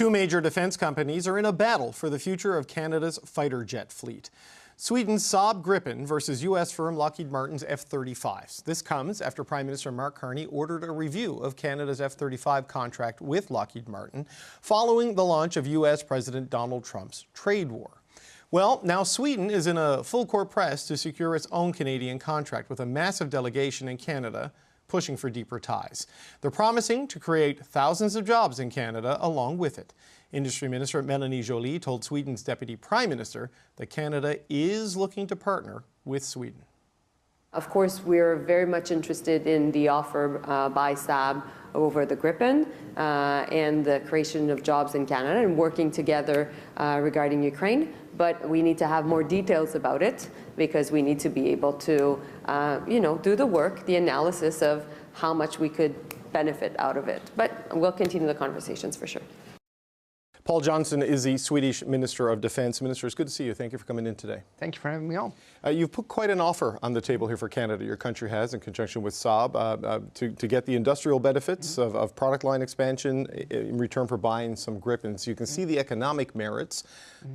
Two major defense companies are in a battle for the future of Canada's fighter jet fleet. Sweden's Saab Gripen versus U.S. firm Lockheed Martin's F-35s. This comes after Prime Minister Mark Carney ordered a review of Canada's F-35 contract with Lockheed Martin following the launch of U.S. President Donald Trump's trade war. Well, now Sweden is in a full-court press to secure its own Canadian contract with a massive delegation in Canada pushing for deeper ties. They're promising to create thousands of jobs in Canada along with it. Industry Minister Melanie Joly told Sweden's Deputy Prime Minister that Canada is looking to partner with Sweden. Of course, we're very much interested in the offer by Saab over the Gripen and the creation of jobs in Canada and working together regarding Ukraine. But we need to have more details about it because we need to be able to, do the work, the analysis of how much we could benefit out of it. But we'll continue the conversations for sure. Paul Johnson is the Swedish Minister of Defense. Minister, it's good to see you. Thank you for coming in today. Thank you for having me on. You've put quite an offer on the table here for Canada. Your country has, in conjunction with Saab, to get the industrial benefits of product line expansion in return for buying some Gripens. You can see the economic merits,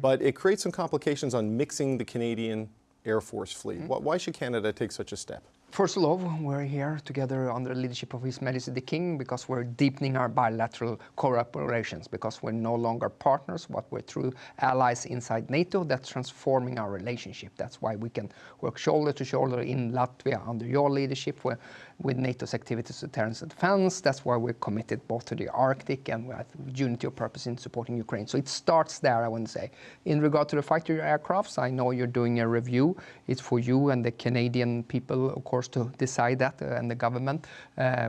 but it creates some complications on mixing the Canadian Air Force fleet. Why should Canada take such a step? First of all, we're here together under the leadership of His Majesty the King because we're deepening our bilateral cooperations, because we're no longer partners, but we're true allies inside NATO. That's transforming our relationship. That's why we can work shoulder to shoulder in Latvia under your leadership with NATO's activities to deterrence and defense. That's why we're committed both to the Arctic and with unity of purpose in supporting Ukraine. So it starts there, I want to say. In regard to the fighter aircrafts, I know you're doing a review. It's for you and the Canadian people, of course, to decide that, and the government.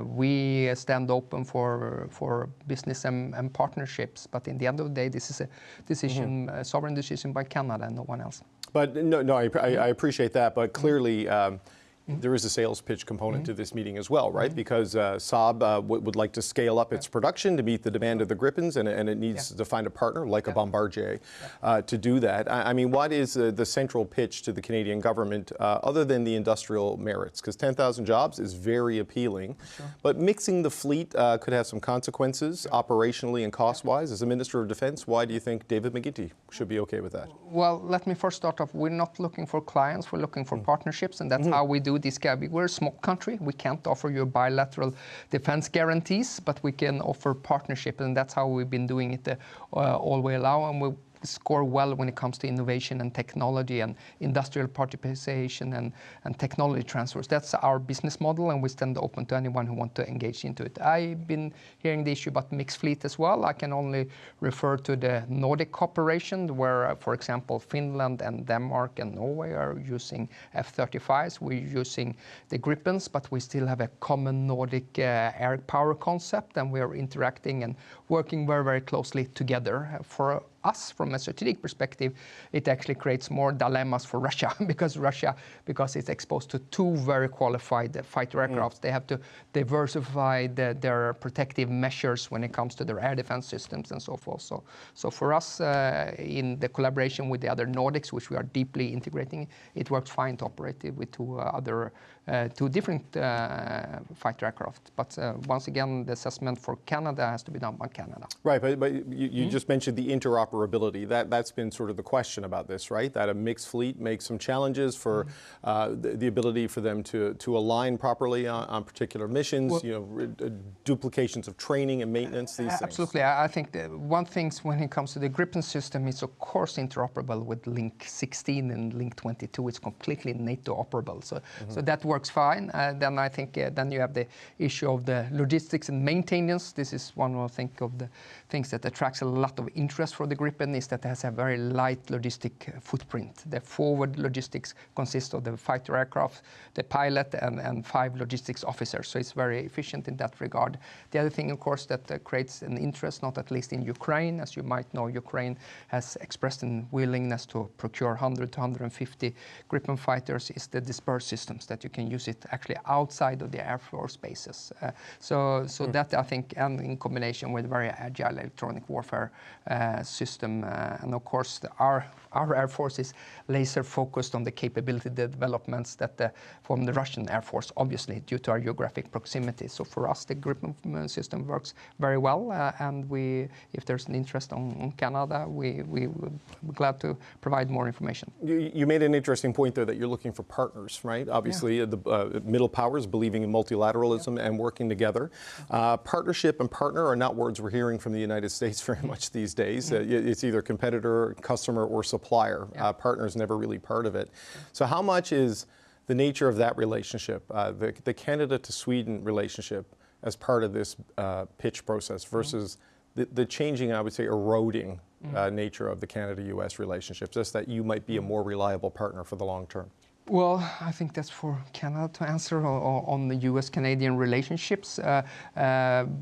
We stand open for business and partnerships, but in the end of the day, this is a decision, a sovereign decision by Canada and no one else. But no, I appreciate that, but clearly there is a sales pitch component to this meeting as well, right? Because Saab would like to scale up its production to meet the demand of the Gripens, and it needs to find a partner like a Bombardier to do that. I mean, what is the central pitch to the Canadian government other than the industrial merits? Because 10,000 jobs is very appealing, but mixing the fleet could have some consequences operationally and cost-wise. As a Minister of Defense, why do you think David McGuinty should be okay with that? Well, let me first start off. We're not looking for clients, we're looking for partnerships, and that's how we do this. We're a small country. We can't offer you bilateral defense guarantees, but we can offer partnership, and that's how we've been doing it all the way along. And we score well when it comes to innovation and technology and industrial participation and technology transfers. That's our business model, and we stand open to anyone who wants to engage into it. I've been hearing the issue about mixed fleet as well. I can only refer to the Nordic cooperation where, for example, Finland and Denmark and Norway are using F-35s. We're using the Gripens, but we still have a common Nordic air power concept, and we're interacting and working very, very closely together. For us, from a strategic perspective, it actually creates more dilemmas for Russia because it's exposed to two very qualified fighter aircrafts. They have to diversify their protective measures when it comes to their air defense systems and so forth. So for us, in the collaboration with the other Nordics, which we are deeply integrating, it works fine to operate it with two different fighter aircraft. But once again, the assessment for Canada has to be done by Canada. Right, but you just mentioned the interoperability. That's been sort of the question about this, right? That a mixed fleet makes some challenges for the ability for them to align properly on particular missions, well, duplications of training and maintenance, these things. Absolutely. I think one thing when it comes to the Gripen system, it's of course interoperable with Link 16 and Link 22. It's completely NATO operable. So that works fine. Then I think then you have the issue of the logistics and maintenance. This is one of the things that attracts a lot of interest for the Gripen, is that it has a very light logistic footprint. The forward logistics consists of the fighter aircraft, the pilot, and 5 logistics officers. So it's very efficient in that regard. The other thing, of course, that creates an interest, not at least in Ukraine. As you might know, Ukraine has expressed a willingness to procure 100 to 150 Gripen fighters, is the dispersed systems that you can use it actually outside of the Air Force bases. So that, I think, and in combination with very agile electronic warfare systems, system. And of course, our Air Force is laser focused on the capability developments that from the Russian Air Force, obviously, due to our geographic proximity. So for us, the Gripen system works very well. And if there's an interest on Canada, we're glad to provide more information. You made an interesting point there that you're looking for partners, right? Obviously, the middle powers believing in multilateralism and working together. Partnership and partner are not words we're hearing from the United States very much these days. It's either competitor, customer, or supplier. Partner is never really part of it. So how much is the nature of that relationship, the Canada to Sweden relationship, as part of this pitch process versus the changing, I would say, eroding nature of the Canada-US relationship, just that you might be a more reliable partner for the long term? Well, I think that's for Canada to answer on the US-Canadian relationships.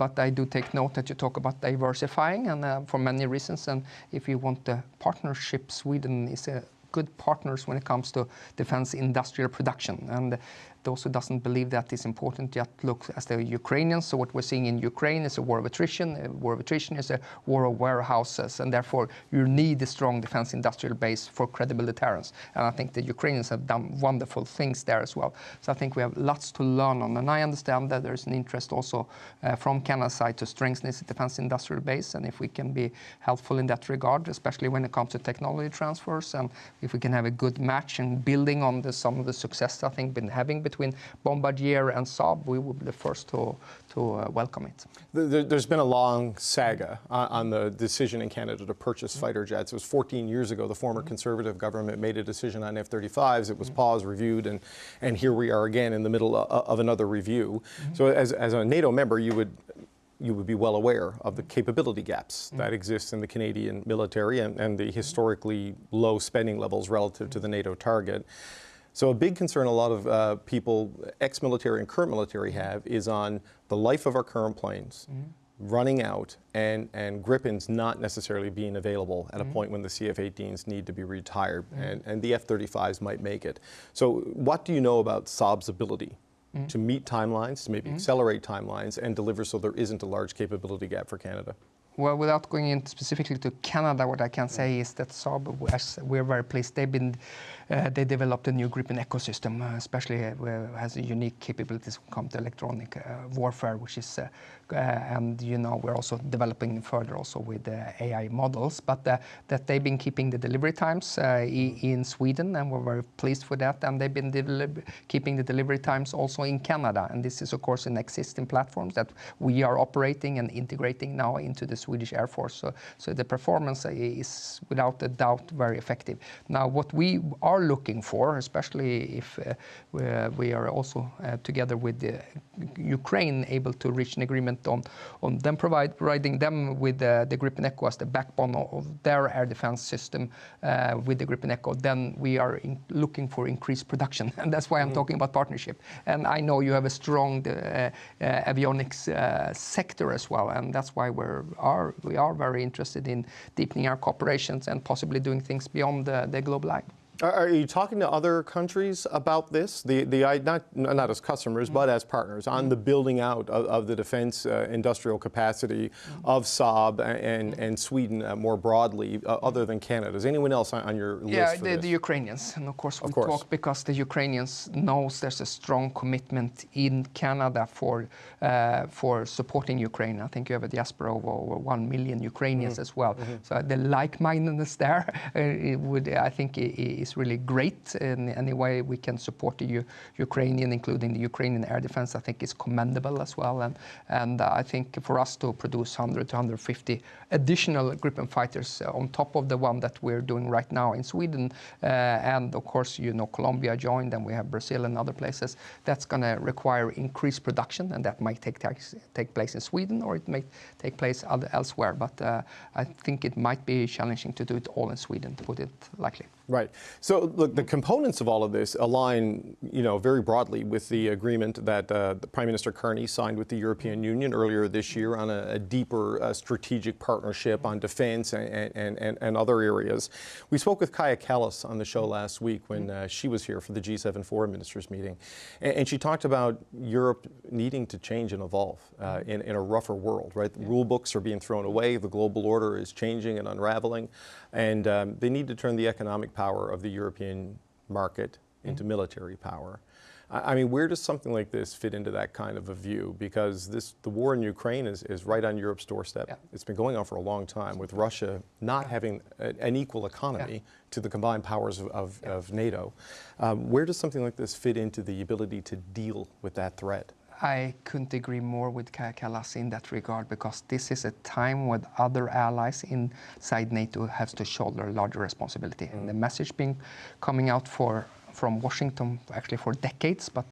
But I do take note that you talk about diversifying, and for many reasons. And if you want the partnership, Sweden is a good partners when it comes to defense industrial production. And those who doesn't believe that is important yet look as the Ukrainians. So what we're seeing in Ukraine is a war of attrition. A war of attrition is a war of warehouses, and therefore you need a strong defense industrial base for credible deterrence. And I think the Ukrainians have done wonderful things there as well. So I think we have lots to learn on. And I understand that there's an interest also from Canada's side to strengthen its defense industrial base. And if we can be helpful in that regard, especially when it comes to technology transfers, and if we can have a good match and building on some of the success I think been having between Bombardier and Saab, we will be the first to welcome it. There's been a long saga on the decision in Canada to purchase fighter jets. It was 14 years ago. The former Conservative government made a decision on F-35s. It was paused, reviewed, and here we are again in the middle of another review. So as a NATO member, you would be well aware of the capability gaps that exist in the Canadian military and the historically low spending levels relative to the NATO target. So a big concern a lot of people, ex-military and current military, have is on the life of our current planes running out and Gripens not necessarily being available at a point when the CF-18s need to be retired, and the F-35s might make it. So what do you know about Saab's ability to meet timelines, to maybe accelerate timelines, and deliver so there isn't a large capability gap for Canada? Well, without going into specifically to Canada, what I can say is that Saab, as we're very pleased, they developed a new Gripen ecosystem, especially has a unique capabilities when it comes to electronic warfare, which is, and you know, we're also developing further also with AI models, but that they've been keeping the delivery times in Sweden, and we're very pleased with that, and they've been keeping the delivery times also in Canada, and this is of course an existing platforms that we are operating and integrating now into the Swedish Air Force. So the performance is without a doubt very effective. Now what we are looking for, especially if we are also together with Ukraine able to reach an agreement on them providing them with the Gripen Echo as the backbone of their air defense system with the Gripen Echo, then we are looking for increased production. And that's why I'm talking about partnership. And I know you have a strong avionics sector as well, and that's why we are very interested in deepening our cooperations and possibly doing things beyond the global eye. Are you talking to other countries about this? Not as customers, but as partners on the building out of the defense industrial capacity of Saab and Sweden more broadly, other than Canada? Is anyone else on your list for this? The Ukrainians, and of course we talk because the Ukrainians knows there's a strong commitment in Canada for supporting Ukraine. I think you have a diaspora of over 1 million Ukrainians as well. So the like-mindedness there, I think is really great. In any way we can support the Ukrainian, including the Ukrainian air defense, I think is commendable as well. And I think for us to produce 100 to 150 additional Gripen fighters on top of the one that we're doing right now in Sweden, and of course, you know, Colombia joined, and we have Brazil and other places, that's going to require increased production, and that might take place in Sweden, or it may take place elsewhere. But I think it might be challenging to do it all in Sweden, to put it lightly. Right. So, look, the components of all of this align, very broadly with the agreement that the Prime Minister Carney signed with the European Union earlier this year on a deeper strategic partnership on defense and other areas. We spoke with Kaja Kallas on the show last week when she was here for the G7 Foreign Ministers meeting, and she talked about Europe needing to change and evolve in a rougher world, right? The rule books are being thrown away, the global order is changing and unraveling, and they need to turn the economic power of the European market into military power. I mean, where does something like this fit into that kind of a view? Because the war in Ukraine is right on Europe's doorstep. Yeah. It's been going on for a long time, with Russia not having an equal economy to the combined powers of NATO. Where does something like this fit into the ability to deal with that threat? I couldn't agree more with Kaja Kallas in that regard, because this is a time when other allies inside NATO have to shoulder larger responsibility. And the message coming out from Washington actually for decades, but